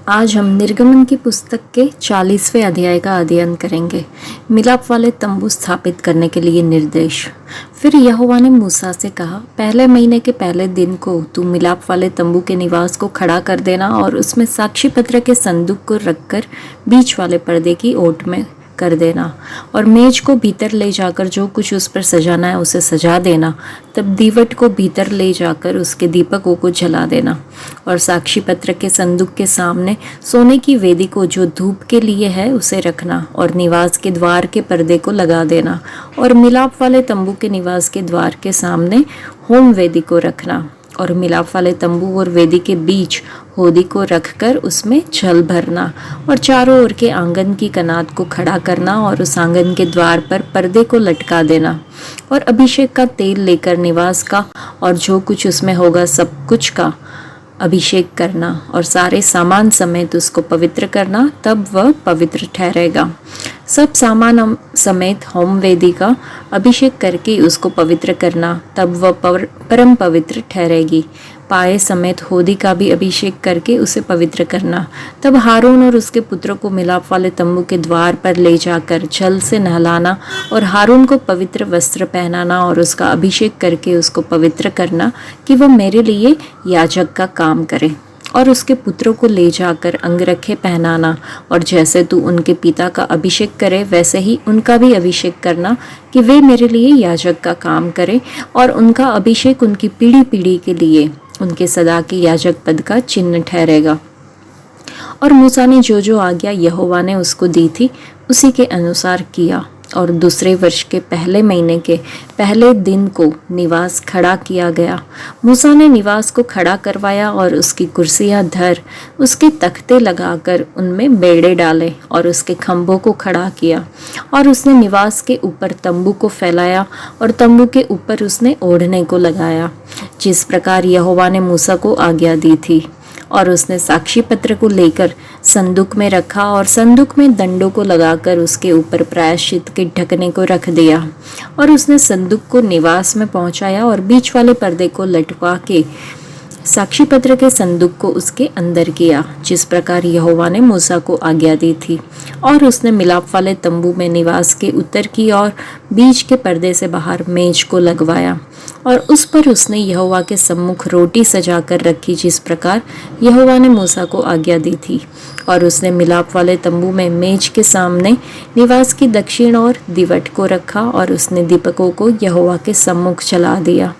आज हम निर्गमन की पुस्तक के 40वें अध्याय का अध्ययन करेंगे। मिलाप वाले तंबू स्थापित करने के लिए निर्देश। फिर यहोवा ने मूसा से कहा, पहले महीने के पहले दिन को तू मिलाप वाले तंबू के निवास को खड़ा कर देना और उसमें साक्षी पत्र के संदूक को रखकर बीच वाले पर्दे की ओट में कर देना और मेज को भीतर ले जाकर जो कुछ उस पर सजाना है उसे सजा देना। तब दीवट को भीतर ले जाकर उसके दीपकों को जला देना और साक्षी पत्र के संदूक के सामने सोने की वेदी को जो धूप के लिए है उसे रखना और निवास के द्वार के पर्दे को लगा देना और मिलाप वाले तंबू के निवास के द्वार के सामने होम वेदी को रखना और मिलाप वाले तंबू और वेदी के बीच होदी को रखकर उसमें जल भरना और चारों ओर के आंगन की कनात को खड़ा करना और उस आंगन के द्वार पर पर्दे को लटका देना और अभिषेक का तेल लेकर निवास का और जो कुछ उसमें होगा सब कुछ का अभिषेक करना और सारे सामान समेत उसको पवित्र करना, तब वह पवित्र ठहरेगा। सब सामान समेत होम वेदी का अभिषेक करके उसको पवित्र करना, तब वह परम पवित्र ठहरेगी। पाए समेत होदी का भी अभिषेक करके उसे पवित्र करना। तब हारून और उसके पुत्रों को मिलाप वाले तंबू के द्वार पर ले जाकर जल से नहलाना और हारून को पवित्र वस्त्र पहनाना और उसका अभिषेक करके उसको पवित्र करना कि वह मेरे लिए याजक का काम करे। और उसके पुत्रों को ले जाकर अंगरखे पहनाना और जैसे तू उनके पिता का अभिषेक करे वैसे ही उनका भी अभिषेक करना कि वे मेरे लिए याजक का काम करें और उनका अभिषेक उनकी पीढ़ी पीढ़ी के लिए उनके सदा के याजक पद का चिन्ह ठहरेगा। और मूसा ने जो जो आज्ञा यहोवा ने उसको दी थी उसी के अनुसार किया और दूसरे वर्ष के पहले महीने के पहले दिन को निवास खड़ा किया गया। मूसा ने निवास को खड़ा करवाया और उसकी कुर्सियां धर उसके तख्ते लगाकर उनमें बेड़े डाले और उसके खंभों को खड़ा किया और उसने निवास के ऊपर तंबू को फैलाया और तंबू के ऊपर उसने ओढ़ने को लगाया जिस प्रकार यहोवा ने मूसा को आज्ञा दी थी। और उसने साक्षी पत्र को लेकर संदूक में रखा और संदूक में दंडों को लगाकर उसके ऊपर प्रायश्चित के ढकने को रख दिया और उसने संदूक को निवास में पहुंचाया और बीच वाले पर्दे को लटका के साक्षी पत्र के संदूक को उसके अंदर किया जिस प्रकार यहोवा ने मूसा को आज्ञा दी थी। और उसने मिलाप वाले तंबू में निवास के उत्तर की और बीच के पर्दे से बाहर मेज को लगवाया और उस पर उसने यहोवा के सम्मुख रोटी सजा कर रखी जिस प्रकार यहोवा ने मूसा को आज्ञा दी थी। और उसने मिलाप वाले तंबू में मेज के सामने निवास की दक्षिण ओर दीवट को रखा और उसने दीपकों को यहोवा के सम्मुख जला दिया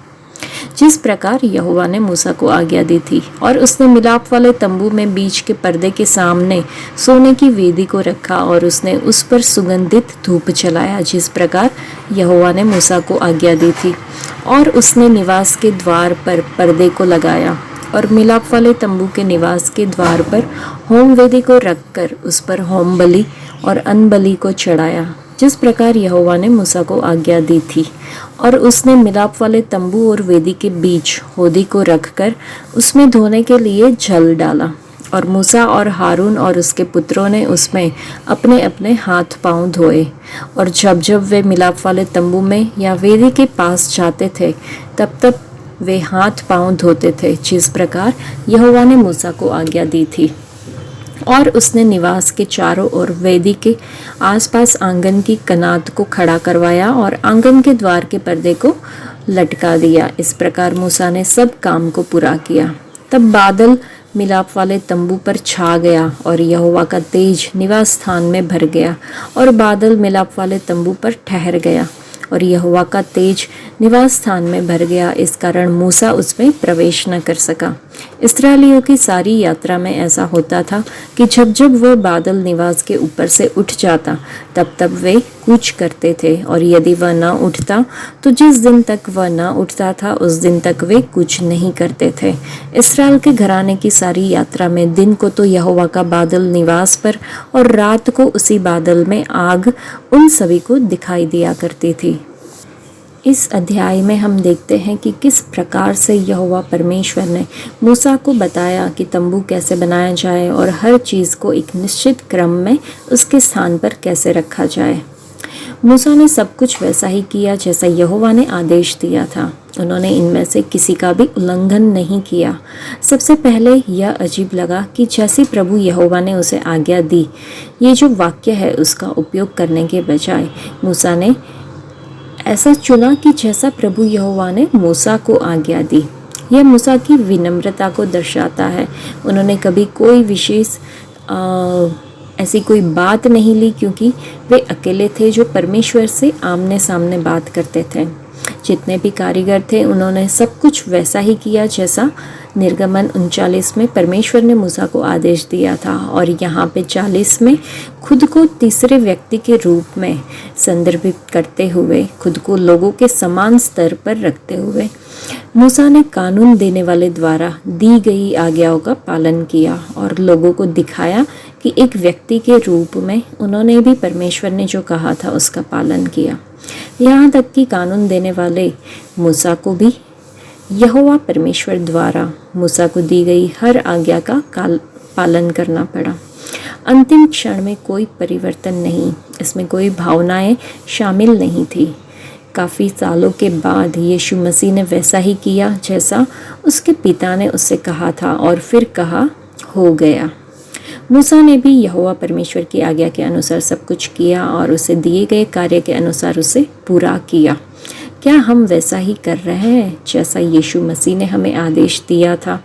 जिस प्रकार यहोवा ने मूसा को आज्ञा दी थी। और उसने मिलाप वाले तंबू में बीच के पर्दे के सामने सोने की वेदी को रखा और उसने उस पर सुगंधित धूप जलाया जिस प्रकार यहोवा ने मूसा को आज्ञा दी थी। और उसने निवास के द्वार पर पर्दे को लगाया और मिलाप वाले तंबू के निवास के द्वार पर होम वेदी को रखकर उस पर होम बलि और अन्न बलि को चढ़ाया जिस प्रकार यहोवा ने मूसा को आज्ञा दी थी। और उसने मिलाप वाले तंबू और वेदी के बीच होदी को रखकर उसमें धोने के लिए जल डाला और मूसा और हारून और उसके पुत्रों ने उसमें अपने अपने हाथ पांव धोए। और जब जब वे मिलाप वाले तंबू में या वेदी के पास जाते थे तब तब वे हाथ पांव धोते थे जिस प्रकार यहोवा ने मूसा को आज्ञा दी थी। और उसने निवास के चारों ओर वेदी के आसपास आंगन की कनात को खड़ा करवाया और आंगन के द्वार के पर्दे को लटका दिया। इस प्रकार मूसा ने सब काम को पूरा किया। तब बादल मिलाप वाले तंबू पर छा गया और यहोवा का तेज निवास स्थान में भर गया और बादल मिलाप वाले तंबू पर ठहर गया और यहोवा का तेज निवास स्थान में भर गया। इस कारण मूसा उसमें प्रवेश न कर सका। इस्राएलियों की सारी यात्रा में ऐसा होता था कि जब जब वह बादल निवास के ऊपर से उठ जाता तब तब वे कूच करते थे और यदि वह न उठता तो जिस दिन तक वह न उठता था उस दिन तक वे कुछ नहीं करते थे। इस्राएल के घराने की सारी यात्रा में दिन को तो यहोवा का बादल निवास पर और रात को उसी बादल में आग उन सभी को दिखाई दिया करती थी। इस अध्याय में हम देखते हैं कि किस प्रकार से यहोवा परमेश्वर ने मूसा को बताया कि तंबू कैसे बनाया जाए और हर चीज़ को एक निश्चित क्रम में उसके स्थान पर कैसे रखा जाए। मूसा ने सब कुछ वैसा ही किया जैसा यहोवा ने आदेश दिया था। उन्होंने इनमें से किसी का भी उल्लंघन नहीं किया। सबसे पहले यह अजीब लगा कि जैसी प्रभु यहोवा ने उसे आज्ञा दी, ये जो वाक्य है उसका उपयोग करने के बजाय मूसा ने ऐसा चुना कि जैसा प्रभु यहोवा ने मूसा को आज्ञा दी। यह मूसा की विनम्रता को दर्शाता है। उन्होंने कभी कोई विशेष ऐसी कोई बात नहीं ली, क्योंकि वे अकेले थे जो परमेश्वर से आमने सामने बात करते थे। जितने भी कारीगर थे उन्होंने सब कुछ वैसा ही किया जैसा निर्गमन 39 में परमेश्वर ने मूसा को आदेश दिया था, और यहाँ पे 40 में खुद को तीसरे व्यक्ति के रूप में संदर्भित करते हुए, खुद को लोगों के समान स्तर पर रखते हुए मूसा ने कानून देने वाले द्वारा दी गई आज्ञाओं का पालन किया और लोगों को दिखाया कि एक व्यक्ति के रूप में उन्होंने भी परमेश्वर ने जो कहा था उसका पालन किया। यहाँ तक कि कानून देने वाले मूसा को भी यहोवा परमेश्वर द्वारा मूसा को दी गई हर आज्ञा का पालन करना पड़ा। अंतिम क्षण में कोई परिवर्तन नहीं, इसमें कोई भावनाएं शामिल नहीं थी। काफ़ी सालों के बाद यीशु मसीह ने वैसा ही किया जैसा उसके पिता ने उससे कहा था, और फिर कहा हो गया। मूसा ने भी यहोवा परमेश्वर की आज्ञा के अनुसार सब कुछ किया और उसे दिए गए कार्य के अनुसार उसे पूरा किया। क्या हम वैसा ही कर रहे हैं जैसा यीशु मसीह ने हमें आदेश दिया था?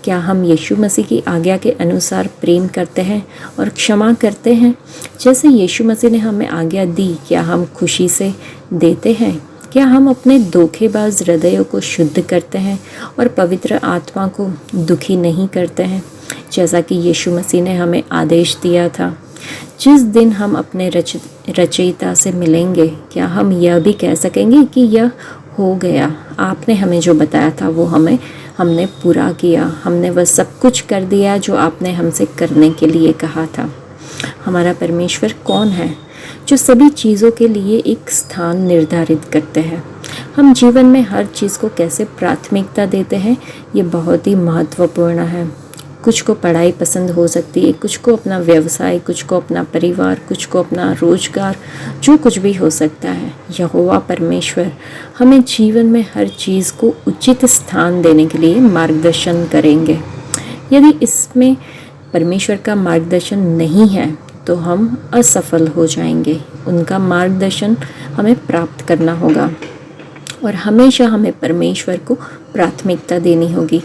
क्या हम यीशु मसीह की आज्ञा के अनुसार प्रेम करते हैं और क्षमा करते हैं जैसे यीशु मसीह ने हमें आज्ञा दी? क्या हम खुशी से देते हैं? क्या हम अपने धोखेबाज हृदयों को शुद्ध करते हैं और पवित्र आत्मा को दुखी नहीं करते हैं जैसा कि यीशु मसीह ने हमें आदेश दिया था? जिस दिन हम अपने रचयिता से मिलेंगे, क्या हम यह भी कह सकेंगे कि यह हो गया, आपने हमें जो बताया था वो हमने पूरा किया, हमने वह सब कुछ कर दिया जो आपने हमसे करने के लिए कहा था? हमारा परमेश्वर कौन है जो सभी चीज़ों के लिए एक स्थान निर्धारित करते हैं? हम जीवन में हर चीज़ को कैसे प्राथमिकता देते हैं, ये बहुत ही महत्वपूर्ण है। कुछ को पढ़ाई पसंद हो सकती है, कुछ को अपना व्यवसाय, कुछ को अपना परिवार, कुछ को अपना रोजगार, जो कुछ भी हो सकता है। यहोवा परमेश्वर हमें जीवन में हर चीज़ को उचित स्थान देने के लिए मार्गदर्शन करेंगे। यदि इसमें परमेश्वर का मार्गदर्शन नहीं है तो हम असफल हो जाएंगे। उनका मार्गदर्शन हमें प्राप्त करना होगा और हमेशा हमें परमेश्वर को प्राथमिकता देनी होगी।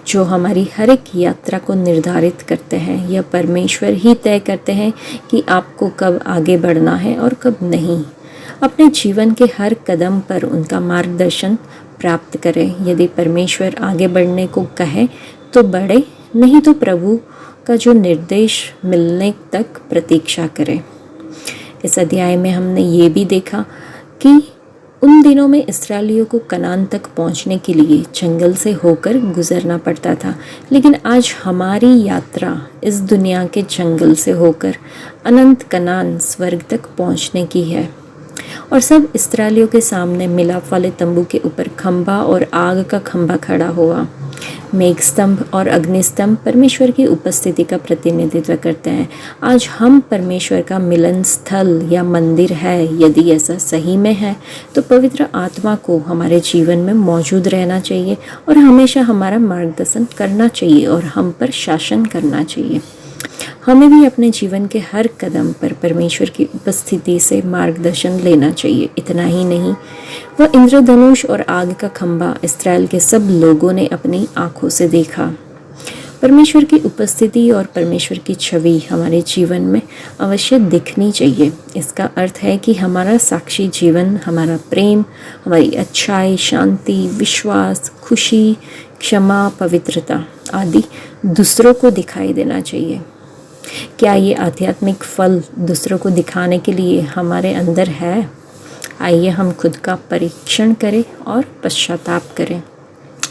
जो हमारी हर एक यात्रा को निर्धारित करते हैं, यह परमेश्वर ही तय करते हैं कि आपको कब आगे बढ़ना है और कब नहीं। अपने जीवन के हर कदम पर उनका मार्गदर्शन प्राप्त करें। यदि परमेश्वर आगे बढ़ने को कहे तो बढ़े, नहीं तो प्रभु का जो निर्देश मिलने तक प्रतीक्षा करें। इस अध्याय में हमने ये भी देखा कि उन दिनों में इस्राएलियों को कनान तक पहुंचने के लिए जंगल से होकर गुजरना पड़ता था, लेकिन आज हमारी यात्रा इस दुनिया के जंगल से होकर अनंत कनान स्वर्ग तक पहुंचने की है। और सब इस्राएलियों के सामने मिलाप वाले तंबू के ऊपर खंभा और आग का खंभा खड़ा हुआ। मेघ स्तंभ और अग्निस्तंभ परमेश्वर की उपस्थिति का प्रतिनिधित्व करते हैं। आज हम परमेश्वर का मिलन स्थल या मंदिर है। यदि ऐसा सही में है तो पवित्र आत्मा को हमारे जीवन में मौजूद रहना चाहिए और हमेशा हमारा मार्गदर्शन करना चाहिए और हम पर शासन करना चाहिए। हमें भी अपने जीवन के हर कदम पर परमेश्वर की उपस्थिति से मार्गदर्शन लेना चाहिए। इतना ही नहीं, वह इंद्रधनुष और आग का खंभा इस्राएल के सब लोगों ने अपनी आंखों से देखा। परमेश्वर की उपस्थिति और परमेश्वर की छवि हमारे जीवन में अवश्य दिखनी चाहिए। इसका अर्थ है कि हमारा साक्षी जीवन, हमारा प्रेम, हमारी अच्छाई, शांति, विश्वास, खुशी, क्षमा, पवित्रता आदि दूसरों को दिखाई देना चाहिए। क्या ये आध्यात्मिक फल दूसरों को दिखाने के लिए हमारे अंदर है? आइए हम खुद का परीक्षण करें और पश्चाताप करें।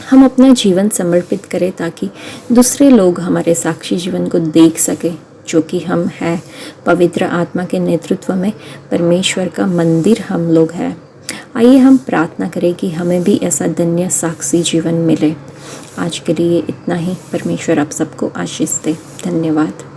हम अपना जीवन समर्पित करें ताकि दूसरे लोग हमारे साक्षी जीवन को देख सकें जो कि हम हैं। पवित्र आत्मा के नेतृत्व में परमेश्वर का मंदिर हम लोग हैं। आइए हम प्रार्थना करें कि हमें भी ऐसा धन्य साक्षी जीवन मिले। आज के लिए इतना ही। परमेश्वर आप सबको आशीष दे। धन्यवाद।